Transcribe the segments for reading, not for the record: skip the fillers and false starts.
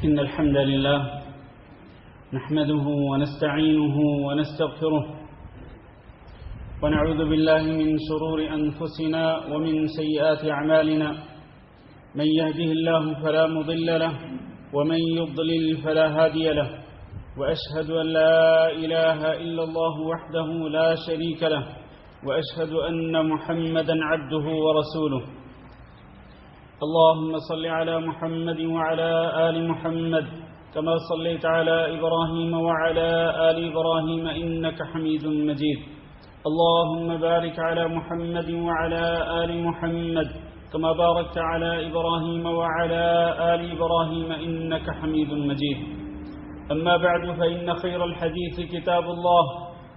إن الحمد لله نحمده ونستعينه ونستغفره ونعوذ بالله من شرور أنفسنا ومن سيئات أعمالنا. من يهده الله فلا مضل له ومن يضلل فلا هادي له، وأشهد أن لا إله إلا الله وحده لا شريك له، وأشهد أن محمدا عبده ورسوله. اللهم صل على محمد وعلى آل محمد كما صليت على إبراهيم وعلى آل إبراهيم إنك حميد مجيد. اللهم بارك على محمد وعلى آل محمد كما باركت على إبراهيم وعلى آل إبراهيم إنك حميد مجيد. أما بعد، فإن خير الحديث كتاب الله،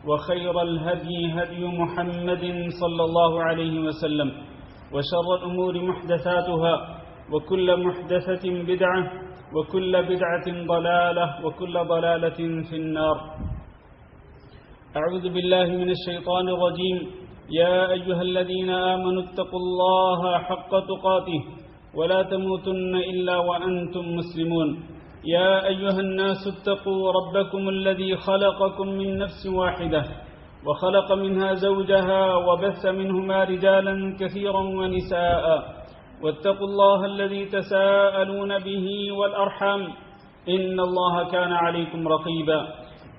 وخير الهدي هدي محمد صلى الله عليه وسلم، وشر الأمور محدثاتها، وكل محدثة بدعة، وكل بدعة ضلالة، وكل ضلالة في النار. أعوذ بالله من الشيطان الرجيم. يا أيها الذين آمنوا اتقوا الله حق تقاته ولا تموتن إلا وأنتم مسلمون. يا أيها الناس اتقوا ربكم الذي خلقكم من نفس واحدة وخلق منها زوجها وبث منهما رجالا كثيرا ونساء، واتقوا الله الذي تساءلون به والأرحام إن الله كان عليكم رقيبا.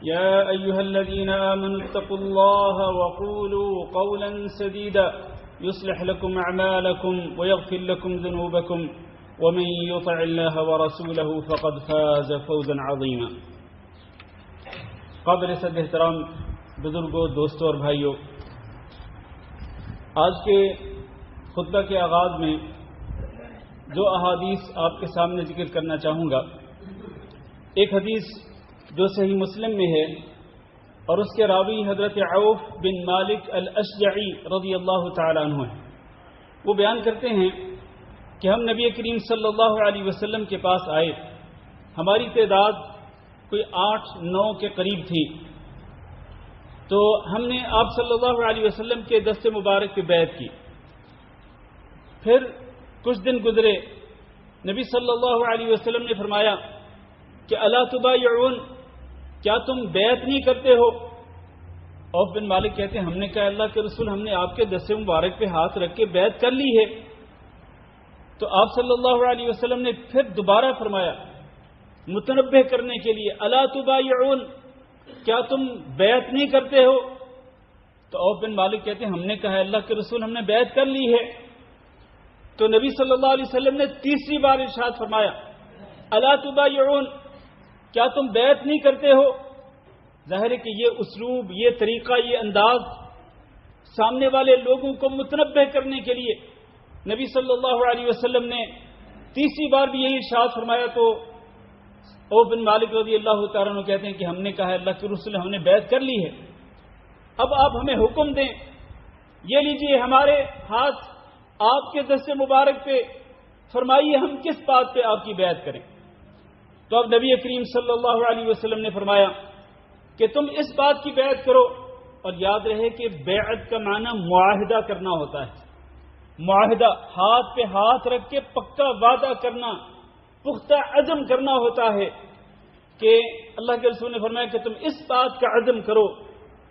يا أيها الذين آمنوا اتقوا الله وقولوا قولا سديدا يصلح لكم أعمالكم ويغفر لكم ذنوبكم، ومن يطع الله ورسوله فقد فاز فوزا عظيما. قابل صد احترام بزرگوں، دوستوں اور بھائیوں، آج کے خطبہ کے آغاز میں جو احادیث آپ کے سامنے ذکر کرنا چاہوں گا، ایک حدیث جو صحیح مسلم میں ہے اور اس کے راوی حضرت عوف بن مالک الاشجعی رضی اللہ تعالی عنہ ہیں. وہ بیان کرتے ہیں کہ ہم نبی کریم صلی اللہ علیہ وسلم کے پاس آئے. ہماری تعداد کوئی 8-9 کے قریب تھی. تو ہم نے آپ صلی اللہ علیہ وسلم کے دست مبارک پہ بیعت کی. پھر کچھ دن گزرے، نبی صلی اللہ علیہ وسلم نے فرمایا کہ الا تبایعون، کیا تم بیعت نہیں کرتے ہو؟ عوف بن مالک کہتے ہیں ہم نے کہا اللہ کے رسول، ہم نے آپ کے دست مبارک پہ ہاتھ رکھ کے بیعت کر لی ہے. تو آپ صلی اللہ علیہ وسلم نے پھر دوبارہ فرمایا متنبہ کرنے کے لیے، الا تبایعون، کیا تم بیعت نہیں کرتے ہو؟ تو عوف بن مالک کہتے ہیں ہم نے کہا اللہ کے رسول، ہم نے بیعت کر لی ہے. تو نبی صلی اللہ علیہ وسلم نے تیسری بار ارشاد فرمایا الا تبایعون، کیا تم بیعت نہیں کرتے ہو؟ ظاہر ہے کہ یہ اسلوب، یہ طریقہ، یہ انداز سامنے والے لوگوں کو متنبہ کرنے کے لیے نبی صلی اللہ علیہ وسلم نے تیسری بار بھی یہی ارشاد فرمایا. تو عوف بن مالک رضی اللہ تعالیٰ عنہ کہتے ہیں کہ ہم نے کہا اللہ کے رسول، ہم نے بیعت کر لی ہے. اب آپ ہمیں حکم دیں، یہ لیجئے ہمارے ہاتھ آپ کے دست مبارک پہ، فرمائیے ہم کس بات پہ آپ کی بیعت کریں. تو اب نبی کریم صلی اللہ علیہ وسلم نے فرمایا کہ تم اس بات کی بیعت کرو. اور یاد رہے کہ بیعت کا معنی معاہدہ کرنا ہوتا ہے. معاہدہ، ہاتھ پہ ہاتھ رکھ کے پکا وعدہ کرنا، پختہ عزم کرنا ہوتا ہے کہ اللہ کے رسول نے فرمایا کہ تم اس بات کا عزم کرو،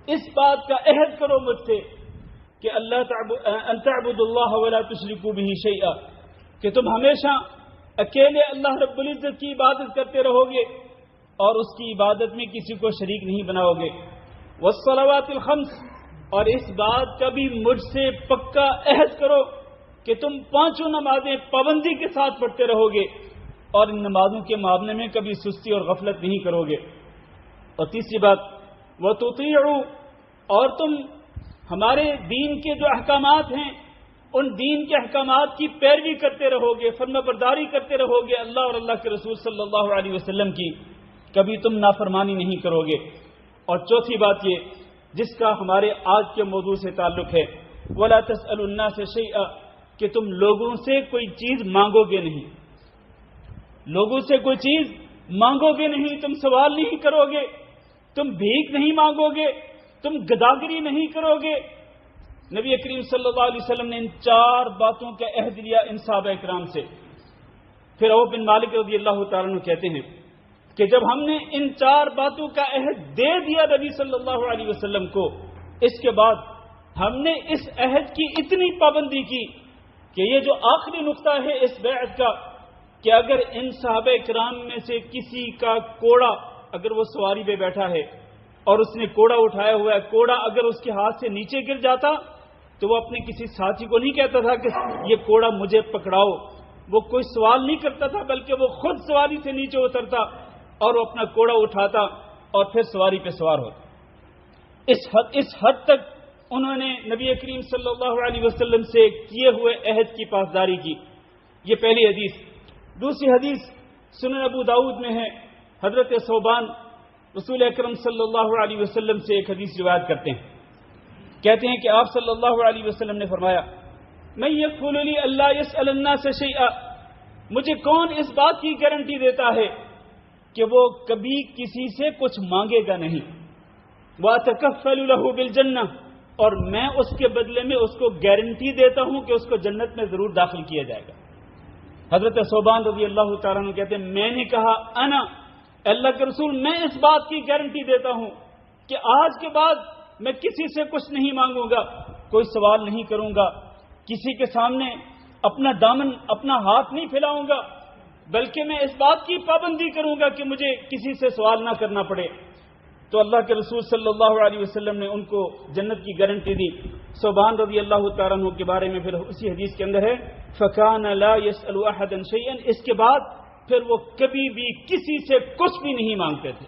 اس بات کا عہد کرو مجھ سے کہ ان تعبدوا اللہ ولا تشرکوا به شیئا، کہ تم ہمیشہ اکیلے اللہ رب العزت کی عبادت کرتے رہو گے اور اس کی عبادت میں کسی کو شریک نہیں بناؤ گے. والصلوات الخمس، اور اس بات کا بھی مجھ سے پکا عہد کرو کہ تم 5 نمازیں پابندی کے ساتھ پڑھتے رہو گے اور ان نمازوں کے معاملے میں کبھی سستی اور غفلت نہیں کرو گے. اور تیسری بات وَتُطِيعُوا، اور تم ہمارے دین کے جو احکامات ہیں ان دین کے احکامات کی پیروی کرتے رہو گے، فرما برداری کرتے رہو گے اللہ اور اللہ کے رسول صلی اللہ علیہ وسلم کی، کبھی تم نافرمانی نہیں کرو گے. اور چوتھی بات یہ جس کا ہمارے آج کے موضوع سے تعلق ہے، وَلَا تَسْأَلُوا النَّاسَ شَيْئًا، کہ تم لوگوں سے کوئی چیز مانگو گے نہیں. لوگوں سے کوئی چیز مانگو گے نہیں، تم سوال نہیں کرو گے، تم بھیک نہیں مانگو گے، تم گداگری نہیں کرو گے. نبی کریم صلی اللہ علیہ وسلم نے ان 4 باتوں کا عہد لیا ان صحابہ کرام سے. پھر عوف بن مالک رضی اللہ تعالیٰ عنہ کہتے ہیں کہ جب ہم نے ان 4 باتوں کا عہد دے دیا نبی صلی اللہ علیہ وسلم کو، اس کے بعد ہم نے اس عہد کی اتنی پابندی کی کہ یہ جو آخری نقطہ ہے اس بیعت کا، کہ اگر ان صحابہ کرام میں سے کسی کا کوڑا، اگر وہ سواری پہ بیٹھا ہے اور اس نے کوڑا اٹھایا ہوا ہے، کوڑا اگر اس کے ہاتھ سے نیچے گر جاتا تو وہ اپنے کسی ساتھی کو نہیں کہتا تھا کہ یہ کوڑا مجھے پکڑاؤ، وہ کوئی سوال نہیں کرتا تھا، بلکہ وہ خود سواری سے نیچے اترتا اور وہ اپنا کوڑا اٹھاتا اور پھر سواری پہ سوار ہوتا۔ اس حد تک انہوں نے نبی کریم صلی اللہ علیہ وسلم سے کیے ہوئے عہد کی پاسداری کی۔ یہ پہلی حدیث۔ دوسری حدیث سنن ابو داؤد میں ہے، حضرت ثوبان رسول اکرم صلی اللہ علیہ وسلم سے ایک حدیث روایت کرتے ہیں، کہتے ہیں کہ آپ صلی اللہ علیہ وسلم نے فرمایا، من یقول لی اللہ یسأل الناس شیئا، مجھے کون اس بات کی گارنٹی دیتا ہے کہ وہ کبھی کسی سے کچھ مانگے گا نہیں، وَأَتَكَفَّلُ لَهُ بِالْجَنَّةِ، اور میں اس کے بدلے میں اس کو گارنٹی دیتا ہوں کہ اس کو جنت میں ضرور داخل کیا جائے گا۔ حضرت ثوبان رضی اللہ تعالیٰ عنہ کہتے ہیں میں نے کہا انا، اللہ کے رسول میں اس بات کی گارنٹی دیتا ہوں کہ آج کے بعد میں کسی سے کچھ نہیں مانگوں گا، کوئی سوال نہیں کروں گا، کسی کے سامنے اپنا دامن اپنا ہاتھ نہیں پھیلاؤں گا، بلکہ میں اس بات کی پابندی کروں گا کہ مجھے کسی سے سوال نہ کرنا پڑے۔ تو اللہ کے رسول صلی اللہ علیہ وسلم نے ان کو جنت کی گارنٹی دی۔ ثوبان رضی اللہ تعالیٰ عنہ کے بارے میں پھر اسی حدیث کے اندر ہے فَكَانَ لَا يَسْأَلُ أَحَدًا شَيْئًا، اس کے بعد پھر وہ کبھی بھی کسی سے کچھ بھی نہیں مانگتے تھے،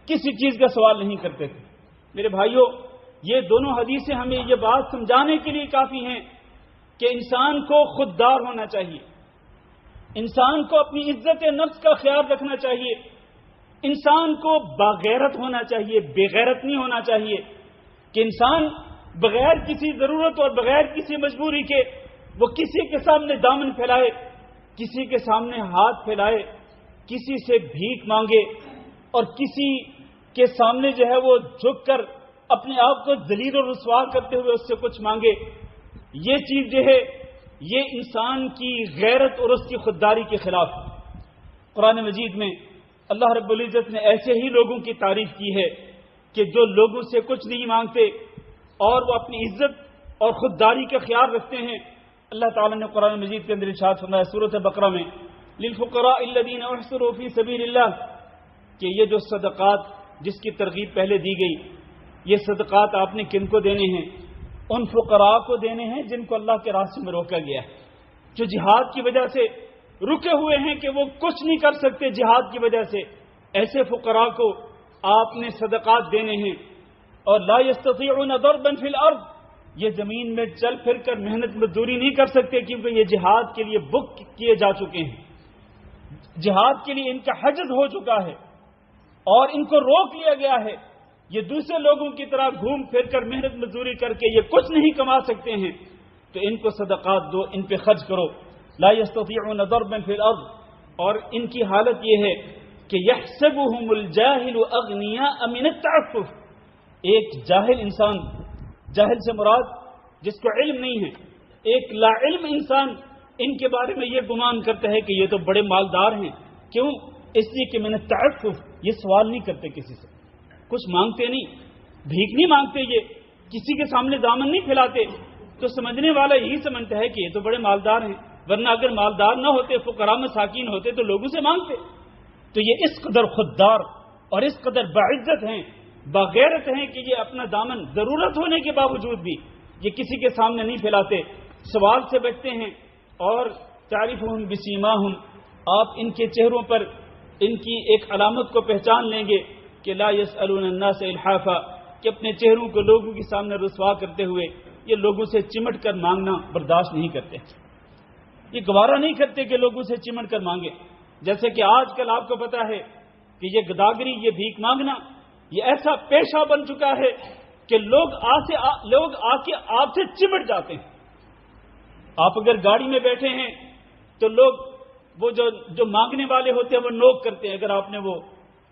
کسی چیز کا سوال نہیں کرتے تھے۔ میرے بھائیوں، یہ دونوں حدیثیں ہمیں یہ بات سمجھانے کے لیے کافی ہیں کہ انسان کو خوددار ہونا چاہیے، انسان کو اپنی عزت نفس کا خیال رکھنا چاہیے، انسان کو باغیرت ہونا چاہیے، بے غیرت نہیں ہونا چاہیے کہ انسان بغیر کسی ضرورت اور بغیر کسی مجبوری کے وہ کسی کے سامنے دامن پھیلائے، کسی کے سامنے ہاتھ پھیلائے، کسی سے بھیک مانگے اور کسی کے سامنے جو ہے وہ جھک کر اپنے آپ کو ذلیل و رسوا کرتے ہوئے اس سے کچھ مانگے۔ یہ چیز جو ہے یہ انسان کی غیرت اور اس کی خودداری کے خلاف۔ قرآن مجید میں اللہ رب العزت نے ایسے ہی لوگوں کی تعریف کی ہے کہ جو لوگوں سے کچھ نہیں مانگتے اور وہ اپنی عزت اور خودداری کا خیال رکھتے ہیں۔ اللہ تعالیٰ نے قرآن مجید کے اندر ارشاد فرمایا سورۃ بقرہ میں للفقراء الذین احصروا فی سبیل اللہ، کہ یہ جو صدقات جس کی ترغیب پہلے دی گئی، یہ صدقات آپ نے کن کو دینے ہیں؟ ان فقراء کو دینے ہیں جن کو اللہ کے راستے میں روکا گیا ہے، جو جہاد کی وجہ سے رکے ہوئے ہیں کہ وہ کچھ نہیں کر سکتے جہاد کی وجہ سے، ایسے فقراء کو آپ نے صدقات دینے ہیں۔ اور لا یستطیعون ضربا فی الارض، یہ زمین میں چل پھر کر محنت مزدوری نہیں کر سکتے کیونکہ یہ جہاد کے لیے بک کیے جا چکے ہیں، جہاد کے لیے ان کا حجز ہو چکا ہے اور ان کو روک لیا گیا ہے۔ یہ دوسرے لوگوں کی طرح گھوم پھر کر محنت مزدوری کر کے یہ کچھ نہیں کما سکتے ہیں، تو ان کو صدقات دو، ان پہ خرچ کرو۔ لا یستطیعون ضربا فی الارض، اور ان کی حالت یہ ہے کہ یحسبهم الجاہل اغنیاء من التعفف، ایک جاہل انسان، جاہل سے مراد جس کو علم نہیں ہے، ایک لا علم انسان ان کے بارے میں یہ گمان کرتا ہے کہ یہ تو بڑے مالدار ہیں۔ کیوں؟ اس لیے کہ من التعفف، یہ سوال نہیں کرتے کسی سے، کچھ مانگتے نہیں، بھیک نہیں مانگتے، یہ کسی کے سامنے دامن نہیں پھیلاتے، تو سمجھنے والا یہی سمجھتا ہے کہ یہ تو بڑے مالدار ہیں، ورنہ اگر مالدار نہ ہوتے، فقراء مساکین ہوتے تو لوگوں سے مانگتے۔ تو یہ اس قدر خوددار اور اس قدر باعزت ہیں، باغیرت ہیں کہ یہ اپنا دامن ضرورت ہونے کے باوجود بھی یہ کسی کے سامنے نہیں پھیلاتے، سوال سے بچتے ہیں۔ اور تعریفہم بسیماہم، آپ ان کے چہروں پر ان کی ایک علامت کو پہچان لیں گے کہ لا یسألون الناس الحافا، کہ اپنے چہروں کو لوگوں کے سامنے رسوا کرتے ہوئے یہ لوگوں سے چمٹ کر مانگنا برداشت نہیں کرتے، یہ گوارا نہیں کرتے کہ لوگوں سے چمٹ کر مانگے۔ جیسے کہ آج کل آپ کو پتا ہے کہ یہ گداگری، یہ بھیک مانگنا، یہ ایسا پیشہ بن چکا ہے کہ لوگ آ کے آپ سے چمٹ جاتے ہیں۔ آپ اگر گاڑی میں بیٹھے ہیں تو لوگ وہ جو مانگنے والے ہوتے ہیں وہ نوک کرتے ہیں، اگر آپ نے وہ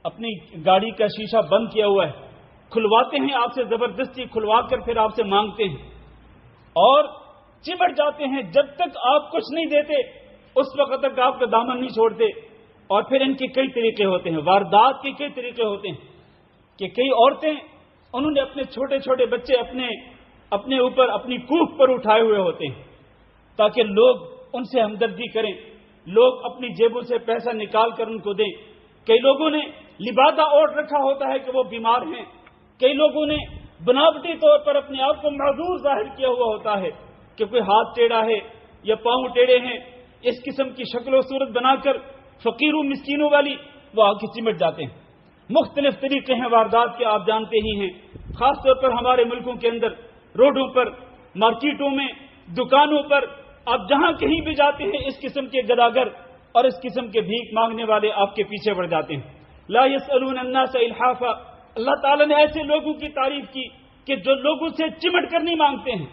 اپنی گاڑی کا شیشہ بند کیا ہوا ہے، کھلواتے ہیں آپ سے، زبردستی کھلوا کر پھر آپ سے مانگتے ہیں اور چمٹ جاتے ہیں۔ جب تک آپ کچھ نہیں دیتے اس وقت تک آپ کا دامن نہیں چھوڑتے. اور پھر ان کے کئی طریقے ہوتے ہیں, واردات کے کئی طریقے ہوتے ہیں کہ کئی عورتیں انہوں نے اپنے چھوٹے چھوٹے بچے اپنے اوپر اپنی کوکھ پر اٹھائے ہوئے ہوتے ہیں تاکہ لوگ ان سے ہمدردی کریں, لوگ اپنی جیبوں سے پیسہ نکال کر ان کو دیں. کئی لوگوں نے لبادہ اوڑھ رکھا ہوتا ہے کہ وہ بیمار ہیں, کئی لوگوں نے بناوٹی طور پر اپنے آپ کو معذور ظاہر کیا ہوا ہوتا ہے کہ کوئی ہاتھ ٹیڑھا ہے یا پاؤں ٹیڑھے ہیں. اس قسم کی شکل و صورت بنا کر فقیروں مسکینوں والی وہ آ کے چمٹ جاتے ہیں. مختلف طریقے ہیں واردات کے, آپ جانتے ہی ہیں. خاص طور پر ہمارے ملکوں کے اندر روڈوں پر, مارکیٹوں میں, دکانوں پر آپ جہاں کہیں بھی جاتے ہیں اس قسم کے گداگر اور اس قسم کے بھیک مانگنے والے آپ کے پیچھے پڑ جاتے ہیں. لا يسألون الناس الحافا, اللہ تعالیٰ نے ایسے لوگوں کی تعریف کی کہ جو لوگوں سے چمٹ کر نہیں مانگتے ہیں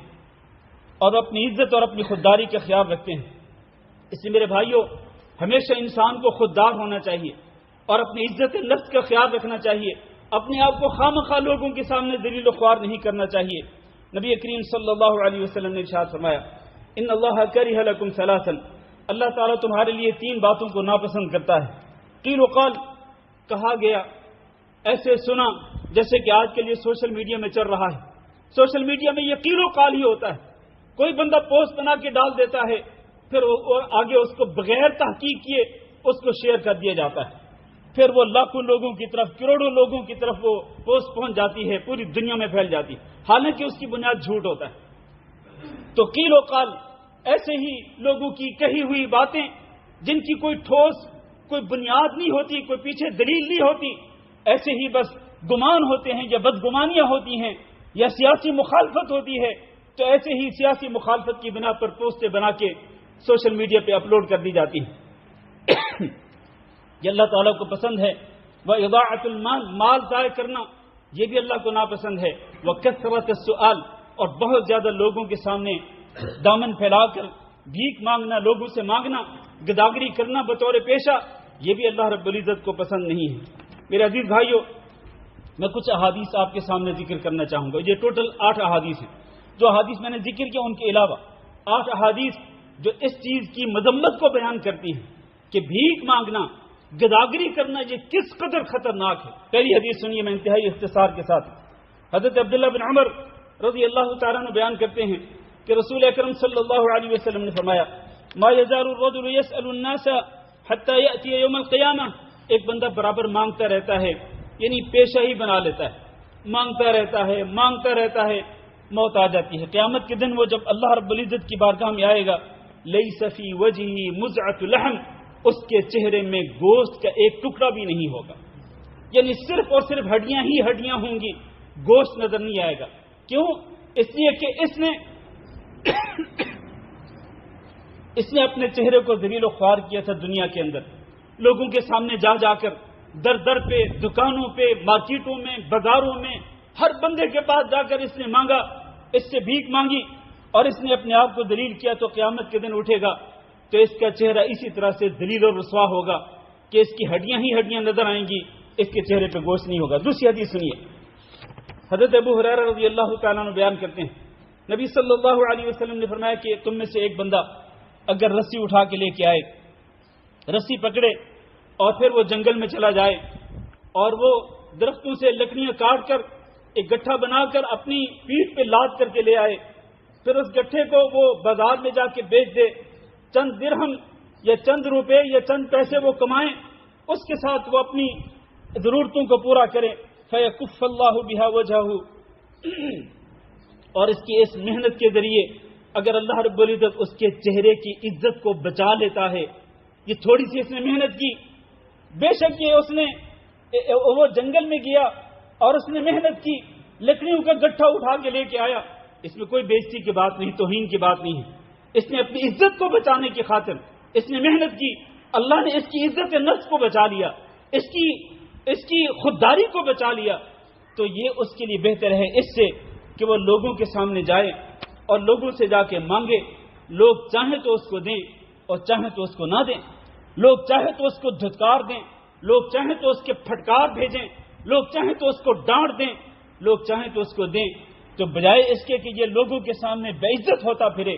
اور اپنی عزت اور اپنی خودداری کا خیال رکھتے ہیں. اس لیے میرے بھائیوں, ہمیشہ انسان کو خوددار ہونا چاہیے اور اپنی عزت نفس کا خیال رکھنا چاہیے. اپنے آپ کو خواہ لوگوں کے سامنے ذلیل و خوار نہیں کرنا چاہیے. نبی کریم صلی اللہ علیہ وسلم نے ارشاد فرمایا, ان اللہ کرہ لکم ثلاثا, اللہ تعالیٰ تمہارے لیے 3 باتوں کو ناپسند کرتا ہے. قیل و قال, کہا گیا, ایسے سنا جیسے کہ آج کے لیے سوشل میڈیا میں چل رہا ہے. سوشل میڈیا میں یہ قیل و قال ہی ہوتا ہے. کوئی بندہ پوسٹ بنا کے ڈال دیتا ہے, پھر آگے اس کو بغیر تحقیق کیے اس کو شیئر کر دیا جاتا ہے. پھر وہ لاکھوں لوگوں کی طرف, کروڑوں لوگوں کی طرف وہ پوسٹ پہنچ جاتی ہے, پوری دنیا میں پھیل جاتی ہے, حالانکہ اس کی بنیاد جھوٹ ہوتا ہے. تو قیل و قال ایسے ہی لوگوں کی کہی ہوئی باتیں جن کی کوئی ٹھوس کوئی بنیاد نہیں ہوتی, کوئی پیچھے دلیل نہیں ہوتی, ایسے ہی بس گمان ہوتے ہیں یا بدگمانیاں ہوتی ہیں یا سیاسی مخالفت ہوتی ہے. تو ایسے ہی سیاسی مخالفت کی بنا پر پوسٹیں بنا کے سوشل میڈیا پہ اپلوڈ کر دی جاتی ہیں. یہ اللہ تعالیٰ کو پسند ہے. وَإِضَاعَةُ الْمَالِ, مال ضائع کرنا یہ بھی اللہ کو ناپسند ہے. وَكَثْرَةُ السُّؤَالِ, اور بہت زیادہ لوگوں کے سامنے دامن پھیلا کر بھیک مانگنا, لوگوں سے مانگنا, گداگری کرنا بطور پیشہ, یہ بھی اللہ رب العزت کو پسند نہیں ہے. میرے عزیز بھائیوں, میں کچھ احادیث آپ کے سامنے ذکر کرنا چاہوں گا. یہ ٹوٹل 8 احادیث ہیں. جو احادیث میں نے ذکر کیا ان کے علاوہ 8 احادیث جو اس چیز کی مذمت کو بیان کرتی ہیں کہ بھیک مانگنا, گداگری کرنا یہ کس قدر خطرناک ہے. پہلی حدیث سنیے, میں انتہائی اختصار کے ساتھ. حضرت عبداللہ بن عمر رضی اللہ تعالیٰ عنہ بیان کرتے ہیں کہ رسول اکرم صلی اللہ علیہ وسلم نے فرمایا, ما یزال الرجل یسأل الناس حتی یأتی یوم القیامہ, ایک بندہ برابر مانگتا رہتا ہے, یعنی پیشہ ہی بنا لیتا ہے, مانگتا رہتا ہے, موت آ جاتی ہے. قیامت کے دن وہ جب اللہ رب العزت کی بارگاہ میں آئے گا, لیس فی وجہہ مزعۃ لحم, اس کے چہرے میں گوشت کا ایک ٹکڑا بھی نہیں ہوگا, یعنی صرف اور صرف ہڈیاں ہی ہڈیاں ہوں گی, گوشت نظر نہیں آئے گا. کیوں؟ اس لیے کہ اس نے اپنے چہرے کو ذلیل و خوار کیا تھا دنیا کے اندر. لوگوں کے سامنے جا کر در در پہ, دکانوں پہ, مارکیٹوں میں, بازاروں میں, ہر بندے کے پاس جا کر اس نے مانگا, اس سے بھیک مانگی اور اس نے اپنے آپ کو ذلیل کیا. تو قیامت کے دن اٹھے گا تو اس کا چہرہ اسی طرح سے ذلیل اور رسوا ہوگا کہ اس کی ہڈیاں ہی ہڈیاں نظر آئیں گی, اس کے چہرے پہ گوشت نہیں ہوگا. دوسری حدیث سنیے. حضرت ابو ہریرہ رضی اللہ تعالیٰ عنہ بیان کرتے ہیں, نبی صلی اللہ علیہ وسلم نے فرمایا کہ تم میں سے ایک بندہ اگر رسی اٹھا کے لے کے آئے, رسی پکڑے اور پھر وہ جنگل میں چلا جائے اور وہ درختوں سے لکڑیاں کاٹ کر ایک گٹھا بنا کر اپنی پیٹھ پہ لاد کر کے لے آئے, پھر اس گٹھے کو وہ بازار میں جا کے بیچ دے, چند درہم یا چند روپے یا چند پیسے وہ کمائیں, اس کے ساتھ وہ اپنی ضرورتوں کو پورا کرے. فَيَكُفَّ اللَّهُ بِهَا وَجْهَهُ, اور اس کی اس محنت کے ذریعے اگر اللہ رب العزت اس کے چہرے کی عزت کو بچا لیتا ہے. یہ تھوڑی سی اس نے محنت کی, بے شک یہ اس نے وہ جنگل میں گیا اور اس نے محنت کی, لکڑیوں کا گٹھا اٹھا کے لے کے آیا, اس میں کوئی بےزتی کی بات نہیں, توہین کی بات نہیں ہے. اس نے اپنی عزت کو بچانے کی خاطر اس نے محنت کی, اللہ نے اس کی عزت نفس کو بچا لیا, اس کی خودداری کو بچا لیا. تو یہ اس کے لیے بہتر ہے اس سے کہ وہ لوگوں کے سامنے جائے اور لوگوں سے جا کے مانگے. لوگ چاہیں تو اس کو دیں اور چاہیں تو اس کو نہ دیں, لوگ چاہیں تو اس کو دھتکار دیں, لوگ چاہیں تو اس کے پھٹکار بھیجیں, لوگ چاہیں تو اس کو ڈانٹ دیں, لوگ چاہیں تو اس کو دیں. تو بجائے اس کے کہ یہ لوگوں کے سامنے بے عزت ہوتا پھرے,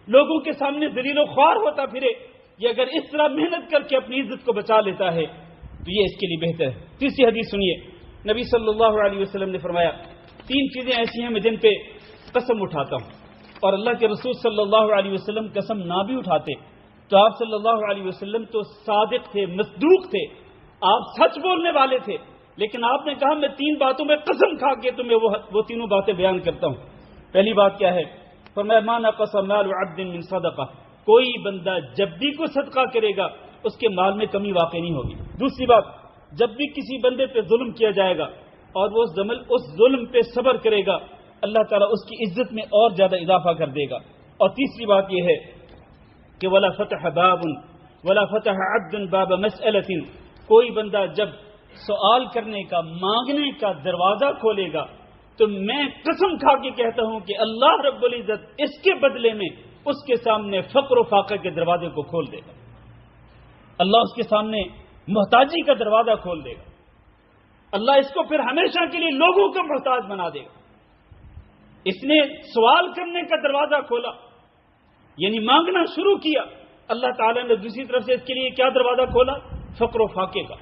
لوگوں کے سامنے ذلیل و خوار ہوتا پھرے, یہ اگر اس طرح محنت کر کے اپنی عزت کو بچا لیتا ہے تو یہ اس کے لیے بہتر ہے۔ تیسری حدیث سنیے، نبی صلی اللہ علیہ وسلم نے فرمایا 3 چیزیں ایسی ہیں میں جن پہ قسم اٹھاتا ہوں، اور اللہ کے رسول صلی اللہ علیہ وسلم قسم نہ بھی اٹھاتے تو آپ صلی اللہ علیہ وسلم تو صادق تھے، مصدوق تھے، آپ سچ بولنے والے تھے، لیکن آپ نے کہا میں 3 باتوں میں قسم کھا کے تمہیں وہ تینوں باتیں بیان کرتا ہوں۔ پہلی بات کیا ہے؟ فرمایا ما نقص مال عبد من صدقہ، کوئی بندہ جب بھی کوئی صدقہ کرے گا اس کے مال میں کمی واقع نہیں ہوگی۔ دوسری بات، جب بھی کسی بندے پہ ظلم کیا جائے گا اور وہ اس ظلم پہ صبر کرے گا اللہ تعالیٰ اس کی عزت میں اور زیادہ اضافہ کر دے گا۔ اور تیسری بات یہ ہے کہ ولا فتح عبد باب مسألۃ، کوئی بندہ جب سوال کرنے کا، مانگنے کا دروازہ کھولے گا تو میں قسم کھا کے کہتا ہوں کہ اللہ رب العزت اس کے بدلے میں اس کے سامنے فقر و فاقہ کے دروازے کو کھول دے گا۔ اللہ اس کے سامنے محتاجی کا دروازہ کھول دے گا۔ اللہ اس کو پھر ہمیشہ کے لیے لوگوں کا محتاج بنا دے گا۔ اس نے سوال کرنے کا دروازہ کھولا، یعنی مانگنا شروع کیا، اللہ تعالیٰ نے دوسری طرف سے اس کے لیے کیا دروازہ کھولا؟ فقر و فاقے کا،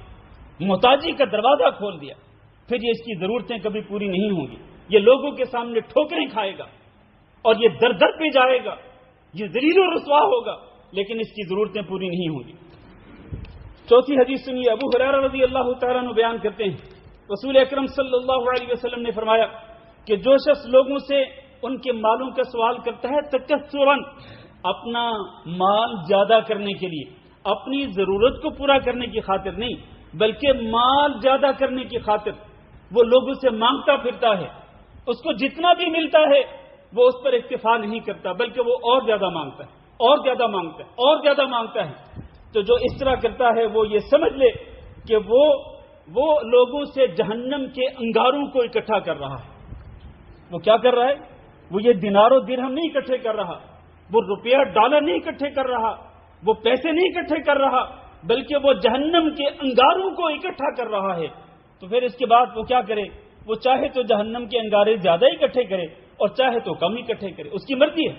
محتاجی کا دروازہ کھول دیا۔ پھر یہ اس کی ضرورتیں کبھی پوری نہیں ہوں گی، یہ لوگوں کے سامنے ٹھوکریں کھائے گا اور یہ در در پہ جائے گا، یہ ذلیل و رسوا ہوگا، لیکن اس کی ضرورتیں پوری نہیں ہوں گی۔ چوتھی حدیث سنیے، ابو ہریرہ رضی اللہ تعالیٰ عنہ بیان کرتے ہیں رسول اکرم صلی اللہ علیہ وسلم نے فرمایا کہ جو شخص لوگوں سے ان کے مالوں کا سوال کرتا ہے تکثراً، اپنا مال زیادہ کرنے کے لیے، اپنی ضرورت کو پورا کرنے کی خاطر نہیں بلکہ مال زیادہ کرنے کی خاطر وہ لوگوں سے مانگتا پھرتا ہے، اس کو جتنا بھی ملتا ہے وہ اس پر اکتفا نہیں کرتا بلکہ وہ اور زیادہ مانگتا ہے، اور زیادہ مانگتا ہے، اور زیادہ مانگتا ہے، تو جو اس طرح کرتا ہے وہ یہ سمجھ لے کہ وہ لوگوں سے جہنم کے انگاروں کو اکٹھا کر رہا ہے۔ وہ کیا کر رہا ہے؟ وہ یہ دینار و درہم نہیں اکٹھے کر رہا، وہ روپیہ ڈالر نہیں اکٹھے کر رہا، وہ پیسے نہیں اکٹھے کر رہا، بلکہ وہ جہنم کے انگاروں کو اکٹھا کر رہا ہے۔ تو پھر اس کے بعد وہ کیا کرے؟ وہ چاہے تو جہنم کے انگارے زیادہ اکٹھے کرے اور چاہے تو کم اکٹھے کرے، اس کی مرضی ہے۔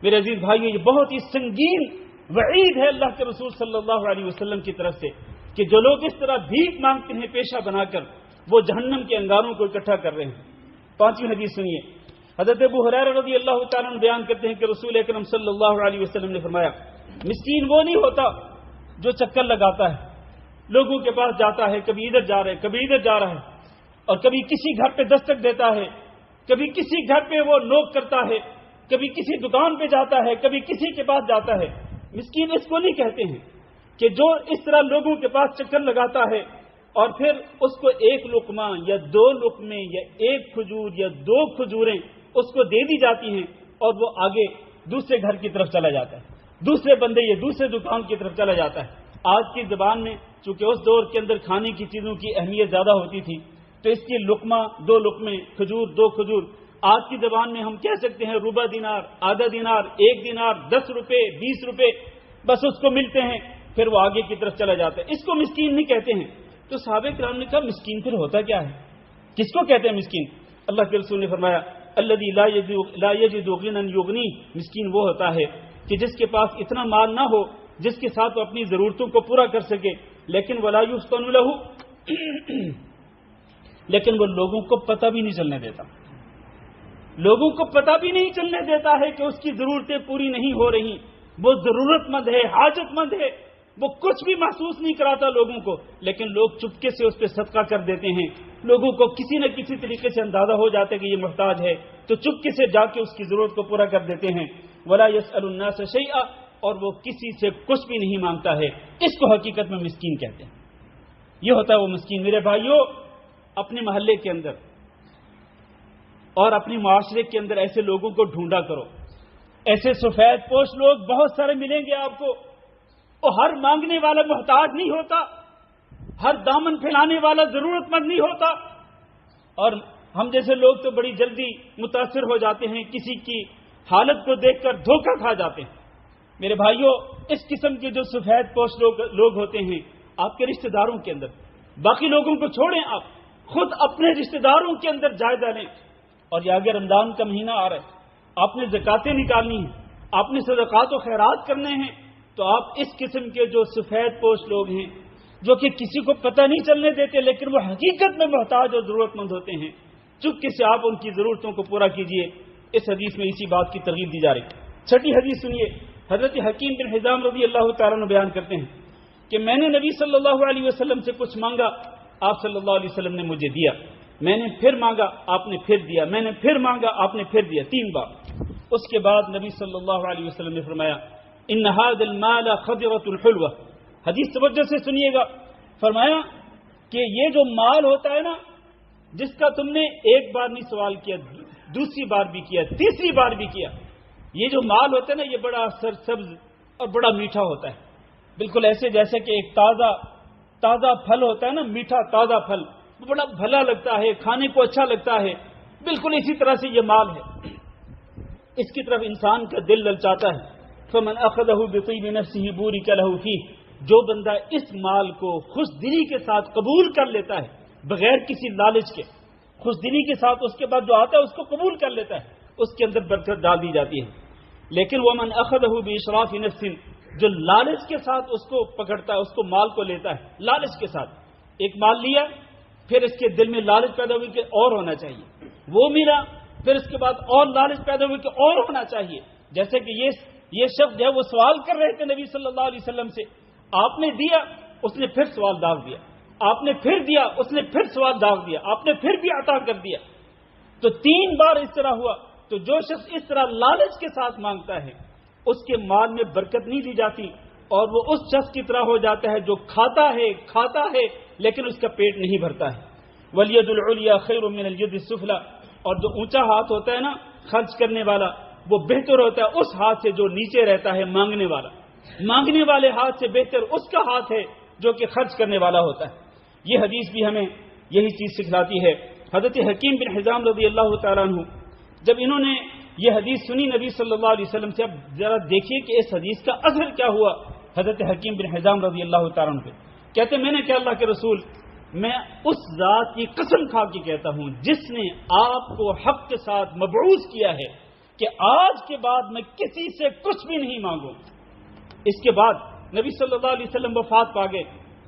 میرے عزیز بھائیو، یہ بہت ہی سنگین وعید ہے اللہ کے رسول صلی اللہ علیہ وسلم کی طرف سے کہ جو لوگ اس طرح بھیک مانگتے ہیں پیشہ بنا کر، وہ جہنم کے انگاروں کو اکٹھا کر رہے ہیں۔ پانچویں حدیث سنیے، حضرت ابو ہریرہ رضی اللہ تعالیٰ عنہ بیان کرتے ہیں کہ رسول اکرم صلی اللہ علیہ وسلم نے فرمایا مسکین وہ نہیں ہوتا جو چکر لگاتا ہے، لوگوں کے پاس جاتا ہے، کبھی ادھر جا رہا ہے، کبھی ادھر جا رہا ہے، اور کبھی کسی گھر پہ دستک دیتا ہے، کبھی کسی گھر پہ وہ نوک کرتا ہے، کبھی کسی دکان پہ جاتا ہے، کبھی کسی کے پاس جاتا ہے۔ مسکین اس کو نہیں کہتے ہیں کہ جو اس طرح لوگوں کے پاس چکر لگاتا ہے اور پھر اس کو 1 لقمہ یا 2 لقمے یا 1 کھجور یا 2 کھجوریں اس کو دے دی جاتی ہیں اور وہ آگے دوسرے گھر کی طرف چلا جاتا ہے، دوسرے بندے یا دوسرے دکان کی طرف چلا جاتا ہے۔ آج کی زبان میں چونکہ اس دور کے اندر کھانے کی چیزوں کی اہمیت زیادہ ہوتی تھی تو اس کی لقمہ 2 لقمے، کھجور 2 کھجور، آج کی زبان میں ہم کہہ سکتے ہیں ربع دینار، آدھا دینار، 1 دینار، 10 روپے، 20 روپے، بس اس کو ملتے ہیں، پھر وہ آگے کی طرف چلا جاتا ہے۔ اس کو مسکین نہیں کہتے ہیں۔ تو صحابہ کرام نے کہا مسکین پھر ہوتا کیا ہے؟ کس کو کہتے ہیں مسکین؟ اللہ کے رسول نے فرمایا الذی لا یجد غنی یغنی، مسکین وہ ہوتا ہے کہ جس کے پاس اتنا مال نہ ہو جس کے ساتھ وہ اپنی ضرورتوں کو پورا کر سکے، لیکن ولا یفتن لہ، لیکن وہ لوگوں کو پتہ بھی نہیں چلنے دیتا، لوگوں کو پتہ بھی نہیں چلنے دیتا ہے کہ اس کی ضرورتیں پوری نہیں ہو رہی، وہ ضرورت مند ہے، حاجت مند ہے، وہ کچھ بھی محسوس نہیں کراتا لوگوں کو، لیکن لوگ چپکے سے اس پہ صدقہ کر دیتے ہیں۔ لوگوں کو کسی نہ کسی طریقے سے اندازہ ہو جاتا ہے کہ یہ محتاج ہے تو چپکے سے جا کے اس کی ضرورت کو پورا کر دیتے ہیں۔ ولا يسأل الناس شيئا، اور وہ کسی سے کچھ بھی نہیں مانگتا ہے، اس کو حقیقت میں مسکین کہتے ہیں۔ یہ ہوتا ہے وہ مسکین۔ میرے بھائیوں، اپنے محلے کے اندر اور اپنے معاشرے کے اندر ایسے لوگوں کو ڈھونڈا کرو، ایسے سفید پوش لوگ بہت سارے ملیں گے آپ کو، اور ہر مانگنے والا محتاج نہیں ہوتا، ہر دامن پھیلانے والا ضرورت مند نہیں ہوتا، اور ہم جیسے لوگ تو بڑی جلدی متاثر ہو جاتے ہیں، کسی کی حالت کو دیکھ کر دھوکہ کھا جاتے ہیں۔ میرے بھائیوں، اس قسم کے جو سفید پوش لوگ ہوتے ہیں آپ کے رشتہ داروں کے اندر، باقی لوگوں کو چھوڑیں، آپ خود اپنے رشتہ داروں کے اندر جائزہ لیں۔ اور یہ آگے رمضان کا مہینہ آ رہا ہے، آپ نے زکاتیں نکالنی ہیں، آپ نے صدقات و خیرات کرنے ہیں، تو آپ اس قسم کے جو سفید پوش لوگ ہیں جو کہ کسی کو پتہ نہیں چلنے دیتے لیکن وہ حقیقت میں محتاج اور ضرورت مند ہوتے ہیں، چپکے سے آپ ان کی ضرورتوں کو پورا کیجئے۔ اس حدیث میں اسی بات کی ترغیب دی جا رہی۔ چھٹی حدیث سنیے، حضرت حکیم بن حزام رضی اللہ تعالیٰ عنہ بیان کرتے ہیں کہ میں نے نبی صلی اللہ علیہ وسلم سے کچھ مانگا، آپ صلی اللہ علیہ وسلم نے مجھے دیا، میں نے پھر مانگا، آپ نے پھر دیا، میں نے پھر مانگا، آپ نے پھر دیا، 3 بار۔ اس کے بعد نبی صلی اللہ علیہ وسلم نے فرمایا ان هذا المال خضرۃ الحلوہ، حدیث توجہ سے سنیے گا، فرمایا کہ یہ جو مال ہوتا ہے نا جس کا تم نے ایک بار نہیں سوال کیا، دوسری بار بھی کیا، تیسری بار بھی کیا، یہ جو مال ہوتا ہے نا یہ بڑا سرسبز اور بڑا میٹھا ہوتا ہے، بالکل ایسے جیسے کہ ایک تازہ پھل ہوتا ہے نا، میٹھا تازہ پھل، وہ بڑا بھلا لگتا ہے، کھانے کو اچھا لگتا ہے، بالکل اسی طرح سے یہ مال ہے، اس کی طرف انسان کا دل للچاتا ہے۔ فمن اخذہ بطیب نفسہ بورک لہ فیہ، جو بندہ اس مال کو خوش دلی کے ساتھ قبول کر لیتا ہے بغیر کسی لالچ کے، خوش دلی کے ساتھ اس کے بعد جو آتا ہے اس کو قبول کر لیتا ہے، اس کے اندر برکت ڈال دی جاتی ہے۔ لیکن ومن اخذہ باشراف نفس، جو لالچ کے ساتھ اس کو پکڑتا ہے، اس کو مال کو لیتا ہے لالچ کے ساتھ، ایک مال لیا پھر اس کے دل میں لالچ پیدا ہوئی کہ اور ہونا چاہیے، وہ ملا پھر اس کے بعد اور لالچ پیدا ہوئی کہ اور ہونا چاہیے، جیسے کہ یہ شخص جو ہے وہ سوال کر رہے تھے نبی صلی اللہ علیہ وسلم سے، آپ نے دیا اس نے پھر سوال داغ دیا، آپ نے پھر دیا اس نے پھر سوال داغ دیا، آپ نے پھر بھی عطا کر دیا، تو 3 بار اس طرح ہوا۔ تو جو شخص اس طرح لالچ کے ساتھ مانگتا ہے اس کے مال میں برکت نہیں دی جاتی اور وہ اس شخص کی طرح ہو جاتا ہے جو کھاتا ہے لیکن اس کا پیٹ نہیں بھرتا ہے۔ والید العلیٰ خیر من الید السفلی، اور جو اونچا ہاتھ ہوتا ہے نا خرچ کرنے والا، وہ بہتر ہوتا ہے اس ہاتھ سے جو نیچے رہتا ہے مانگنے والا، مانگنے والے ہاتھ سے بہتر اس کا ہاتھ ہے جو کہ خرچ کرنے والا ہوتا ہے۔ یہ حدیث بھی ہمیں یہی چیز سکھلاتی ہے۔ حضرت حکیم بن حزام رضی اللہ تعالیٰ عنہ جب انہوں نے یہ حدیث سنی نبی صلی اللہ علیہ وسلم سے، اب ذرا دیکھیے کہ اس حدیث کا اثر کیا ہوا حضرت حکیم بن حزام رضی اللہ تعالیٰ عنہ پہ۔ کہتے میں نے کہا اللہ کے رسول، میں اس ذات کی قسم کھا کے کہتا ہوں جس نے آپ کو حق کے ساتھ مبعوث کیا ہے کہ آج کے بعد میں کسی سے کچھ بھی نہیں مانگوں۔ اس کے بعد نبی صلی اللہ علیہ وسلم وفات پا گئے،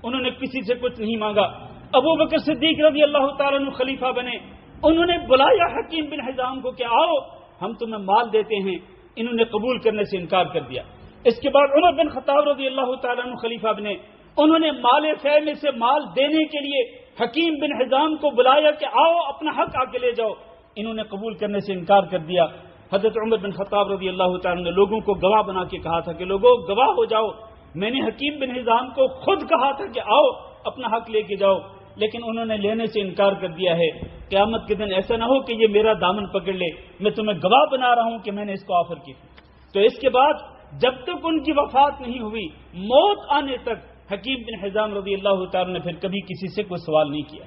انہوں نے کسی سے کچھ نہیں مانگا۔ ابو بکر صدیق رضی اللہ تعالیٰ عنہ خلیفہ بنے، انہوں نے بلایا حکیم بن حزام کو کہ آؤ ہم تمہیں مال دیتے ہیں، انہوں نے قبول کرنے سے انکار کر دیا۔ اس کے بعد عمر بن خطاب رضی اللہ تعالیٰ عنہ خلیفہ بنے، انہوں نے مال فے میں سے مال دینے کے لیے حکیم بن حزام کو بلایا کہ آؤ اپنا حق آ کے لے جاؤ، انہوں نے قبول کرنے سے انکار کر دیا۔ حضرت عمر بن خطاب رضی اللہ تعالیٰ نے لوگوں کو گواہ بنا کے کہا تھا کہ لوگوں گواہ ہو جاؤ، میں نے حکیم بن حزام کو خود کہا تھا کہ آؤ اپنا حق لے کے جاؤ، لیکن انہوں نے لینے سے انکار کر دیا ہے۔ قیامت کے دن ایسا نہ ہو کہ یہ میرا دامن پکڑ لے، میں تمہیں گواہ بنا رہا ہوں کہ میں نے اس کو آفر کی تھی۔ تو اس کے بعد جب تک ان کی وفات نہیں ہوئی، موت آنے تک حکیم بن حزام رضی اللہ تعالیٰ نے پھر کبھی کسی سے کوئی سوال نہیں کیا،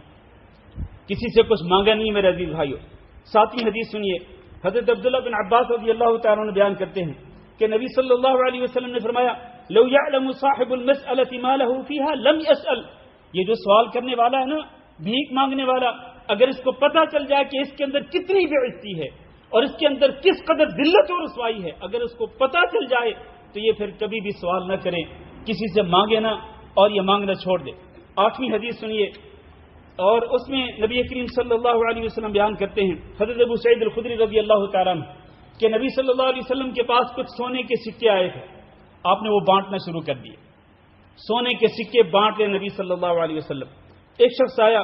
کسی سے کچھ مانگا نہیں۔ میرے عزیز بھائیو، 7ویں حدیث سنیے، حضرت عبداللہ بن عباس رضی اللہ تعالیٰ نے بیان کرتے ہیں کہ نبی صلی اللہ علیہ وسلم نے فرمایا لو يعلم صاحب المسألة ما له فيها لم يسأل، یہ جو سوال کرنے والا ہے نا، بھیک مانگنے والا، اگر اس کو پتہ چل جائے کہ اس کے اندر کتنی بے عزتی ہے اور اس کے اندر کس قدر ذلت اور رسوائی ہے، اگر اس کو پتہ چل جائے تو یہ پھر کبھی بھی سوال نہ کرے، کسی سے مانگے نہ اور یہ مانگنا چھوڑ دے۔ 8ویں حدیث سنیے، اور اس میں نبی کریم صلی اللہ علیہ وسلم بیان کرتے ہیں، حضرت ابو سعید الخدری رضی اللہ تعالیٰ عنہ کہ نبی صلی اللہ علیہ وسلم کے پاس کچھ سونے کے سکے آئے تھے، آپ نے وہ بانٹنا شروع کر دیے، سونے کے سکے بانٹ لے نبی صلی اللہ علیہ وسلم۔ ایک شخص آیا،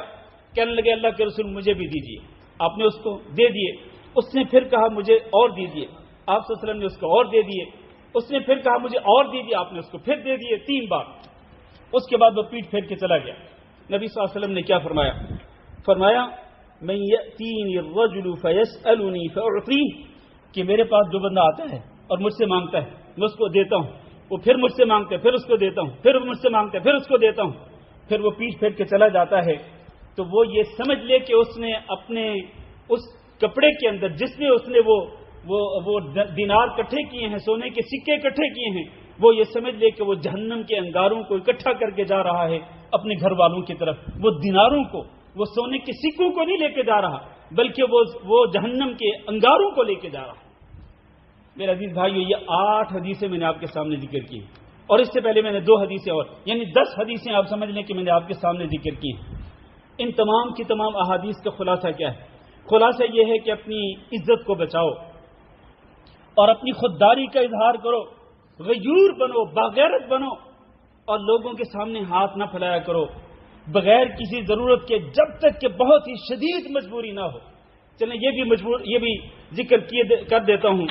کہنے لگے اللہ کے رسول مجھے بھی دیجیے، آپ نے اس کو دے دیے، اس نے پھر کہا مجھے اور دیجیے، آپ صلی اللہ علیہ وسلم نے اس کو اور دے دیے، اس نے پھر کہا مجھے اور دیجیے، آپ نے اس کو پھر دے دیے 3 بار۔ اس کے بعد وہ پیٹ پھیر کے چلا گیا۔ نبی صلی اللہ علیہ وسلم نے کیا فرمایا من یأتینی الرجل فیسألنی فأعطیہ، کہ میرے پاس جو بندہ آتا ہے اور مجھ سے مانگتا ہے میں اس کو دیتا ہوں، وہ پھر مجھ سے مانگتا ہے پھر اس کو دیتا ہوں، پھر مجھ سے مانگتا ہے پھر اس کو دیتا ہوں، پھر وہ پیٹ پھیر کے چلا جاتا ہے، تو وہ یہ سمجھ لے کہ اس نے اپنے اس کپڑے کے اندر جس میں اس نے وہ دینار اکٹھے کیے ہیں، سونے کے سکے اکٹھے کیے ہیں، وہ یہ سمجھ لے کہ وہ جہنم کے انگاروں کو اکٹھا کر کے جا رہا ہے اپنے گھر والوں کی طرف، وہ دیناروں کو، وہ سونے کے سکوں کو نہیں لے کے جا رہا بلکہ وہ جہنم کے انگاروں کو لے کے جا رہا ہے۔ میرے عزیز بھائیو، یہ 8 حدیثیں میں نے آپ کے سامنے ذکر کی، اور اس سے پہلے میں نے 2 حدیثیں اور یعنی 10 حدیثیں آپ سمجھ لیں کہ میں نے آپ کے سامنے ذکر کی ہیں۔ ان تمام کی تمام احادیث کا خلاصہ کیا ہے؟ خلاصہ یہ ہے کہ اپنی عزت کو بچاؤ اور اپنی خودداری کا اظہار کرو، غیور بنو، باغیرت بنو، اور لوگوں کے سامنے ہاتھ نہ پھیلایا کرو بغیر کسی ضرورت کے، جب تک کہ بہت ہی شدید مجبوری نہ ہو۔ چلیں یہ بھی ذکر کر دیتا ہوں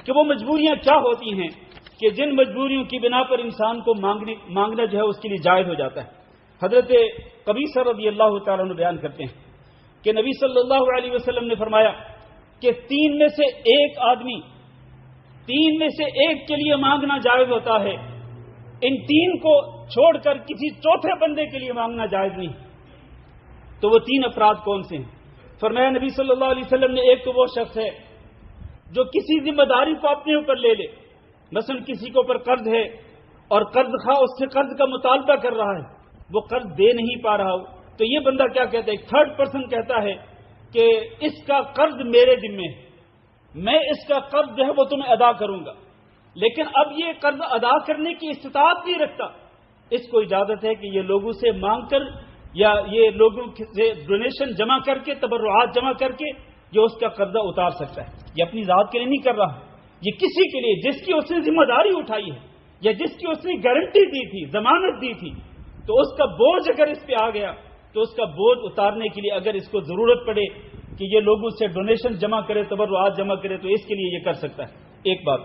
کہ وہ مجبوریاں کیا ہوتی ہیں کہ جن مجبوریوں کی بنا پر انسان کو مانگنا جو ہے اس کے لیے جائز ہو جاتا ہے۔ حضرت قبیصہ رضی اللہ تعالیٰ عنہ بیان کرتے ہیں کہ نبی صلی اللہ علیہ وسلم نے فرمایا کہ 3 میں سے ایک کے لیے مانگنا جائز ہوتا ہے، ان 3 کو چھوڑ کر کسی چوتھے بندے کے لیے مانگنا جائز نہیں۔ تو وہ 3 افراد کون سے ہیں؟ فرمایا نبی صلی اللہ علیہ وسلم نے، ایک تو وہ شخص ہے جو کسی ذمہ داری کو اپنے اوپر لے لے، مثلا کسی کے اوپر قرض ہے اور قرض خواہ اس سے قرض کا مطالبہ کر رہا ہے، وہ قرض دے نہیں پا رہا ہو، تو یہ بندہ کیا کہتا ہے؟ ایک 3rd پرسن کہتا ہے کہ اس کا قرض میرے ذمے ہے، میں اس کا قرض جو ہے وہ تمہیں ادا کروں گا، لیکن اب یہ قرض ادا کرنے کی استطاعت نہیں رکھتا، اس کو اجازت ہے کہ یہ لوگوں سے مانگ کر یا یہ لوگوں سے ڈونیشن جمع کر کے، تبرعات جمع کر کے یہ اس کا قرضہ اتار سکتا ہے۔ یہ اپنی ذات کے لیے نہیں کر رہا، یہ کسی کے لیے جس کی اس نے ذمہ داری اٹھائی ہے یا جس کی اس نے گارنٹی دی تھی، ضمانت دی تھی، تو اس کا بوجھ اگر اس پہ آ گیا تو اس کا بوجھ اتارنے کے لیے اگر اس کو ضرورت پڑے کہ یہ لوگوں سے ڈونیشن جمع کرے، تبرعات جمع کرے، تو اس کے لیے یہ کر سکتا ہے۔ ایک بات۔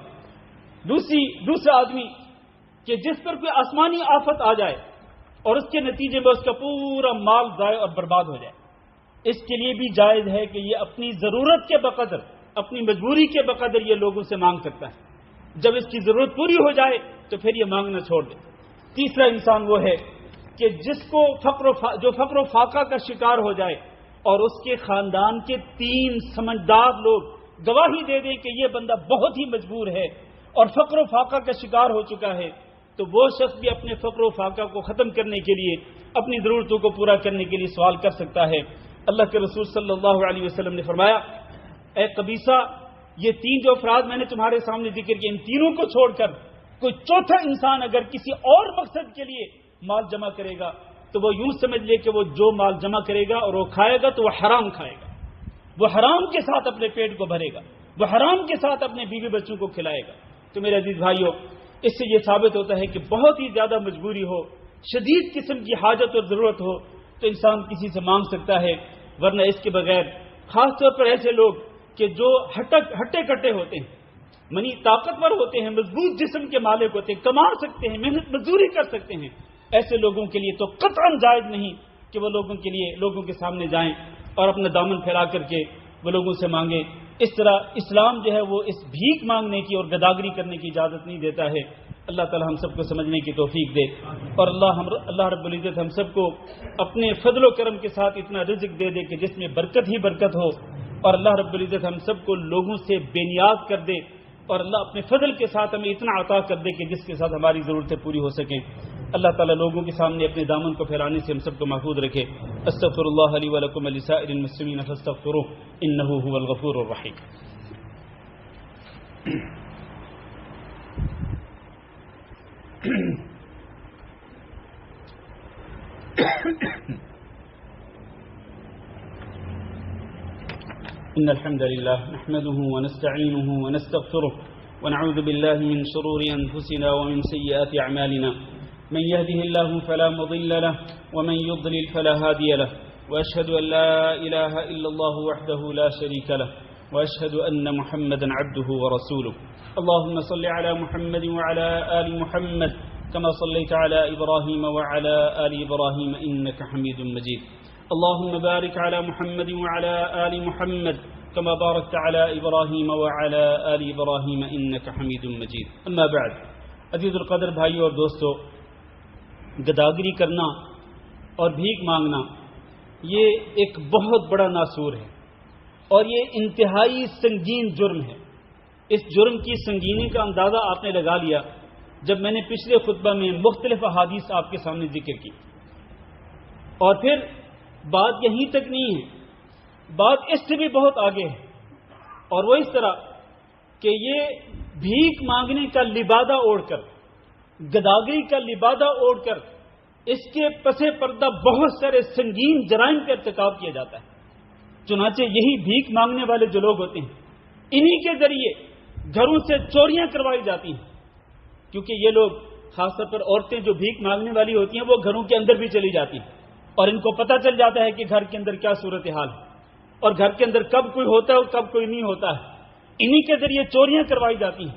دوسرا آدمی کہ جس پر کوئی آسمانی آفت آ جائے اور اس کے نتیجے میں اس کا پورا مال ضائع اور برباد ہو جائے، اس کے لیے بھی جائز ہے کہ یہ اپنی ضرورت کے بقدر، اپنی مجبوری کے بقدر یہ لوگوں سے مانگ سکتا ہے، جب اس کی ضرورت پوری ہو جائے تو پھر یہ مانگنا چھوڑ دے۔ تیسرا انسان وہ ہے کہ جس کو جو فقر و فاقہ کا شکار ہو جائے اور اس کے خاندان کے 3 سمجھدار لوگ گواہی دے دیں کہ یہ بندہ بہت ہی مجبور ہے اور فقر و فاقہ کا شکار ہو چکا ہے، تو وہ شخص بھی اپنے فقر و فاقہ کو ختم کرنے کے لیے، اپنی ضرورتوں کو پورا کرنے کے لیے سوال کر سکتا ہے۔ اللہ کے رسول صلی اللہ علیہ وسلم نے فرمایا، اے قبیصہ، یہ 3 جو افراد میں نے تمہارے سامنے ذکر کیے، ان تینوں کو چھوڑ کر کوئی چوتھا انسان اگر کسی اور مقصد کے لیے مال جمع کرے گا تو وہ یوں سمجھ لے کہ وہ جو مال جمع کرے گا اور وہ کھائے گا تو وہ حرام کھائے گا، وہ حرام کے ساتھ اپنے پیٹ کو بھرے گا، وہ حرام کے ساتھ اپنے بیوی بچوں کو کھلائے گا۔ تو میرے عزیز بھائیوں، اس سے یہ ثابت ہوتا ہے کہ بہت ہی زیادہ مجبوری ہو، شدید قسم کی حاجت اور ضرورت ہو تو انسان کسی سے مانگ سکتا ہے، ورنہ اس کے بغیر، خاص طور پر ایسے لوگ کہ جو ہٹے کٹے ہوتے ہیں، منی طاقتور ہوتے ہیں، مضبوط جسم کے مالک ہوتے ہیں، کما سکتے ہیں، محنت مزدوری کر سکتے ہیں، ایسے لوگوں کے لیے تو قطعاً جائز نہیں کہ وہ لوگوں کے سامنے جائیں اور اپنا دامن پھیلا کر کے وہ لوگوں سے مانگیں۔ اس طرح اسلام جو ہے وہ اس بھیک مانگنے کی اور گداگری کرنے کی اجازت نہیں دیتا ہے۔ اللہ تعالی ہم سب کو سمجھنے کی توفیق دے، اور اللہ رب العزت ہم سب کو اپنے فضل و کرم کے ساتھ اتنا رزق دے دے کہ جس میں برکت ہی برکت ہو، اور اللہ رب العزت ہم سب کو لوگوں سے بے نیاز کر دے، اور اللہ اپنے فضل کے ساتھ ہمیں اتنا عطا کر دے کہ جس کے ساتھ ہماری ضرورتیں پوری ہو سکیں۔ اللہ تعالیٰ لوگوں کے سامنے اپنے دامن کو پھیلانے سے ہم سب کو محفوظ رکھے۔ استغفر اللہ لی ولکم ولسائر المسلمین فاستغفروہ انہ هو الغفور الرحیم۔ ان الحمد لله نحمده ونستعينه ونستغفره ونعوذ بالله من شرور انفسنا ومن سيئات اعمالنا، من يهده الله فلا مضل له ومن يضلل فلا هادي له، واشهد ان لا اله الا الله وحده لا شريك له، واشهد ان محمدا عبده ورسوله۔ اللهم صل على محمد وعلى ال محمد كما صليت على ابراهيم وعلى ال ابراهيم انك حميد مجيد۔ اللهم بارك على محمد وعلى آل محمد كما باركت على إبراهيم وعلى آل إبراهيم إنك حميد مجيد۔ اما بعد، عزیز القدر بھائیو اور دوستو، گداگری کرنا اور بھیک مانگنا یہ ایک بہت بڑا ناسور ہے، اور یہ انتہائی سنگین جرم ہے۔ اس جرم کی سنگینی کا اندازہ آپ نے لگا لیا جب میں نے پچھلے خطبہ میں مختلف احادیث آپ کے سامنے ذکر کی، اور پھر بات یہیں تک نہیں ہے، بات اس سے بھی بہت آگے ہے، اور وہ اس طرح کہ یہ بھیک مانگنے کا لبادہ اوڑھ کر گداگری کا لبادہ اوڑھ کر اس کے پسے پردہ بہت سارے سنگین جرائم کا ارتکاب کیا جاتا ہے۔ چنانچہ یہی بھیک مانگنے والے جو لوگ ہوتے ہیں، انہی کے ذریعے گھروں سے چوریاں کروائی جاتی ہیں، کیونکہ یہ لوگ خاص طور پر عورتیں جو بھیک مانگنے والی ہوتی ہیں وہ گھروں کے اندر بھی چلی جاتی ہیں، اور ان کو پتہ چل جاتا ہے کہ گھر کے اندر کیا صورتحال ہے اور گھر کے اندر کب کوئی ہوتا ہے اور کب کوئی نہیں ہوتا ہے۔ انہی کے ذریعے چوریاں کروائی جاتی ہیں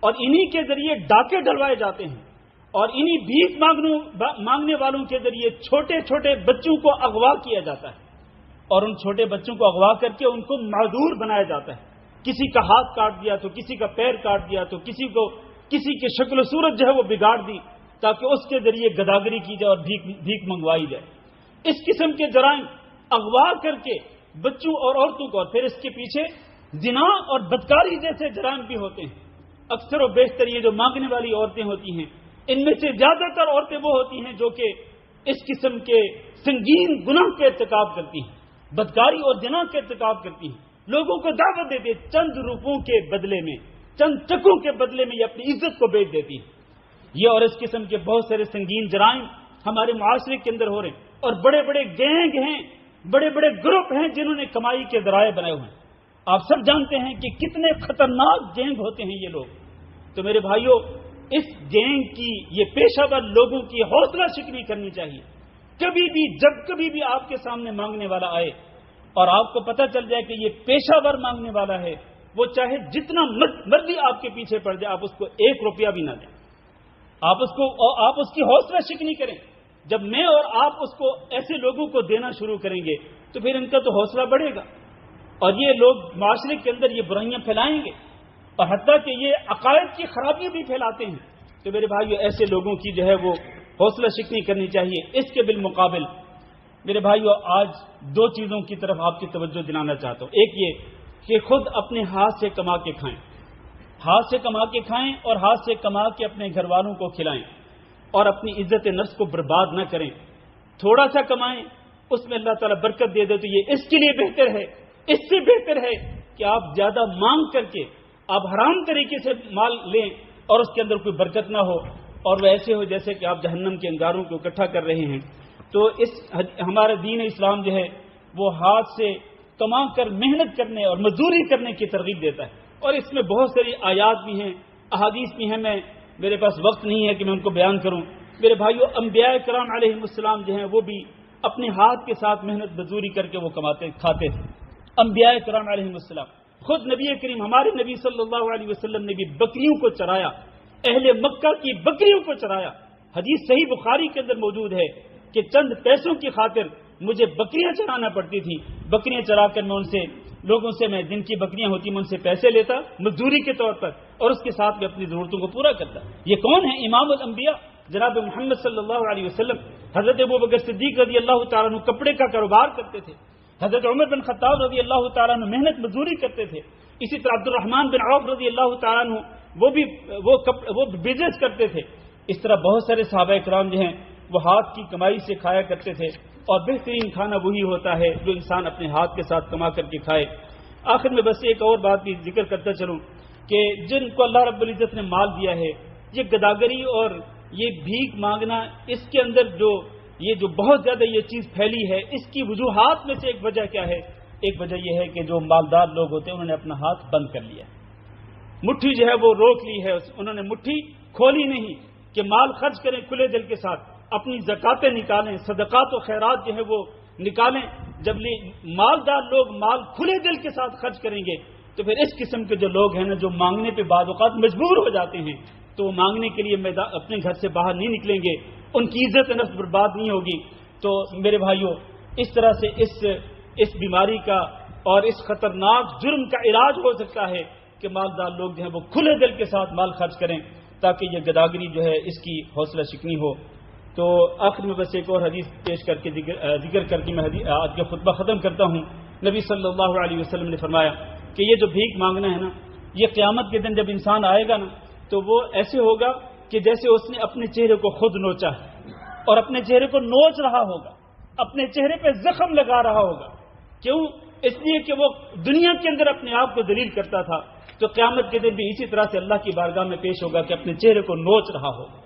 اور انہی کے ذریعے ڈاکے ڈلوائے جاتے ہیں، اور انہی بھیک مانگنے والوں کے ذریعے چھوٹے چھوٹے بچوں کو اغوا کیا جاتا ہے، اور ان چھوٹے بچوں کو اغوا کر کے ان کو معذور بنایا جاتا ہے۔ کسی کا ہاتھ کاٹ دیا تو کسی کا پیر کاٹ دیا تو کسی کی شکل و صورت جو ہے وہ بگاڑ دی، تاکہ اس کے ذریعے گداگری کی جائے اور بھیک منگوائی جائے۔ اس قسم کے جرائم اغوا کر کے بچوں اور عورتوں کو، اور پھر اس کے پیچھے زنا اور بدکاری جیسے جرائم بھی ہوتے ہیں۔ اکثر و بیشتر یہ جو مانگنے والی عورتیں ہوتی ہیں، ان میں سے زیادہ تر عورتیں وہ ہوتی ہیں جو کہ اس قسم کے سنگین گناہ کے ارتکاب کرتی ہیں، بدکاری اور زنا کے ارتکاب کرتی ہیں، لوگوں کو دعوت دیتے ہیں، چند روپوں کے بدلے میں، چند ٹکوں کے بدلے میں یہ اپنی عزت کو بیچ دیتی ہیں۔ یہ اور اس قسم کے بہت سارے سنگین جرائم ہمارے معاشرے کے اندر ہو رہے ہیں، اور بڑے بڑے گینگ ہیں، بڑے بڑے گروپ ہیں جنہوں نے کمائی کے ذرائع بنائے ہوئے ہیں۔ آپ سب جانتے ہیں کہ کتنے خطرناک گینگ ہوتے ہیں یہ لوگ۔ تو میرے بھائیوں، اس گینگ کی، یہ پیشہ ور لوگوں کی حوصلہ شکنی کرنی چاہیے۔ کبھی بھی، جب کبھی بھی آپ کے سامنے مانگنے والا آئے اور آپ کو پتہ چل جائے کہ یہ پیشہ ور مانگنے والا ہے، وہ چاہے جتنا مرضی آپ کے پیچھے پڑ جائے، آپ اس کو 1 روپیہ بھی نہ دیں۔ آپ اس کی حوصلہ شکنی کریں۔ جب میں اور آپ اس کو ایسے لوگوں کو دینا شروع کریں گے تو پھر ان کا تو حوصلہ بڑھے گا، اور یہ لوگ معاشرے کے اندر یہ برائیاں پھیلائیں گے، اور حتیٰ کہ یہ عقائد کی خرابیاں بھی پھیلاتے ہیں۔ تو میرے بھائیو، ایسے لوگوں کی جو ہے وہ حوصلہ شکنی کرنی چاہیے۔ اس کے بالمقابل میرے بھائیو، آج 2 چیزوں کی طرف آپ کی توجہ دلانا چاہتا ہوں۔ ایک یہ کہ خود اپنے ہاتھ سے کما کے کھائیں، ہاتھ سے کما کے کھائیں اور ہاتھ سے کما کے اپنے گھر والوں کو کھلائیں، اور اپنی عزت نفس کو برباد نہ کریں۔ تھوڑا سا کمائیں، اس میں اللہ تعالیٰ برکت دے دے تو یہ اس کے لیے بہتر ہے۔ اس سے بہتر ہے کہ آپ زیادہ مانگ کر کے آپ حرام طریقے سے مال لیں اور اس کے اندر کوئی برکت نہ ہو، اور وہ ایسے ہو جیسے کہ آپ جہنم کے انگاروں کو اکٹھا کر رہے ہیں۔ تو ہمارا دین اسلام جو ہے وہ ہاتھ سے کما کر محنت کرنے اور مزدوری کرنے کی ترغیب دیتا ہے، اور اس میں بہت ساری آیات بھی ہیں، احادیث بھی ہیں۔ میرے پاس وقت نہیں ہے کہ میں ان کو بیان کروں۔ میرے بھائیو، انبیاء کرام علیہ السلام جو ہیں وہ بھی اپنے ہاتھ کے ساتھ محنت مزدوری کر کے وہ کھاتے تھے۔ انبیاء کرام علیہ السلام، خود نبی کریم ہمارے نبی صلی اللہ علیہ وسلم نے بھی بکریوں کو چرایا، اہل مکہ کی بکریوں کو چرایا۔ حدیث صحیح بخاری کے اندر موجود ہے کہ چند پیسوں کی خاطر مجھے بکریاں چرانا پڑتی تھی، بکریاں چرا کر میں ان سے، لوگوں سے میں جن کی بکریاں ہوتی میں ان سے پیسے لیتا مزدوری کے طور پر، اور اس کے ساتھ میں اپنی ضرورتوں کو پورا کرتا۔ یہ کون ہے؟ امام الانبیاء جناب محمد صلی اللہ علیہ وسلم۔ حضرت ابوبکر صدیق رضی اللہ تعالیٰ عنہ کپڑے کا کاروبار کرتے تھے، حضرت عمر بن خطاب رضی اللہ تعالیٰ عنہ محنت مزدوری کرتے تھے، اسی طرح عبد الرحمن بن عوف رضی اللہ تعالیٰ عنہ وہ بزنس کرتے تھے۔ اس طرح بہت سارے صحابہ کرام جو ہیں وہ ہاتھ کی کمائی سے کھایا کرتے تھے، اور بہترین کھانا وہی ہوتا ہے جو انسان اپنے ہاتھ کے ساتھ کما کر کے کھائے۔ آخر میں بس ایک اور بات بھی ذکر کرتا چلوں کہ جن کو اللہ رب العزت نے مال دیا ہے، یہ گداگری اور یہ بھیک مانگنا، اس کے اندر جو بہت زیادہ یہ چیز پھیلی ہے، اس کی وجوہات میں سے ایک وجہ کیا ہے؟ ایک وجہ یہ ہے کہ جو مالدار لوگ ہوتے ہیں انہوں نے اپنا ہاتھ بند کر لیا، مٹھی جو ہے وہ روک لی ہے، انہوں نے مٹھی کھولی نہیں کہ مال خرچ کریں کھلے دل کے ساتھ، اپنی زکاتیں نکالیں، صدقات و خیرات جو ہے وہ نکالیں۔ جب مالدار لوگ مال کھلے دل کے ساتھ خرچ کریں گے تو پھر اس قسم کے جو لوگ ہیں نا، جو مانگنے پہ بعض اوقات مجبور ہو جاتے ہیں، تو وہ مانگنے کے لیے اپنے گھر سے باہر نہیں نکلیں گے، ان کی عزت نفس برباد نہیں ہوگی۔ تو میرے بھائیوں، اس طرح سے اس بیماری کا اور اس خطرناک جرم کا علاج ہو سکتا ہے کہ مالدار لوگ جو ہیں وہ کھلے دل کے ساتھ مال خرچ کریں، تاکہ یہ گداگری جو ہے اس کی حوصلہ شکنی ہو۔ تو آخر میں بس ایک اور حدیث پیش کر کے ذکر کر کے میں آج کا خطبہ ختم کرتا ہوں۔ نبی صلی اللہ علیہ وسلم نے فرمایا کہ یہ جو بھیک مانگنا ہے نا، یہ قیامت کے دن جب انسان آئے گا نا تو وہ ایسے ہوگا کہ جیسے اس نے اپنے چہرے کو خود نوچا ہے، اور اپنے چہرے کو نوچ رہا ہوگا، اپنے چہرے پہ زخم لگا رہا ہوگا۔ کیوں؟ اس لیے کہ وہ دنیا کے اندر اپنے آپ کو ذلیل کرتا تھا، تو قیامت کے دن بھی اسی طرح سے اللہ کی بارگاہ میں پیش ہوگا کہ اپنے چہرے کو نوچ رہا ہوگا۔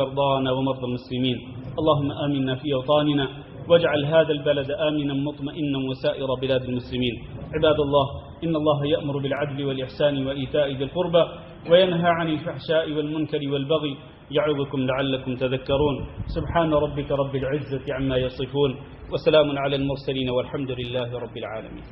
مرضانا ومرضى المسلمين. اللهم آمنا في أوطاننا واجعل هذا البلد آمنا مطمئنا وسائر بلاد المسلمين. عباد الله، إن الله يأمر بالعدل والإحسان وإيتاء ذي القربى وينهى عن الفحشاء والمنكر والبغي يعظكم لعلكم تذكرون. سبحان ربك رب العزة عما يصفون وسلام على المرسلين والحمد لله رب العالمين.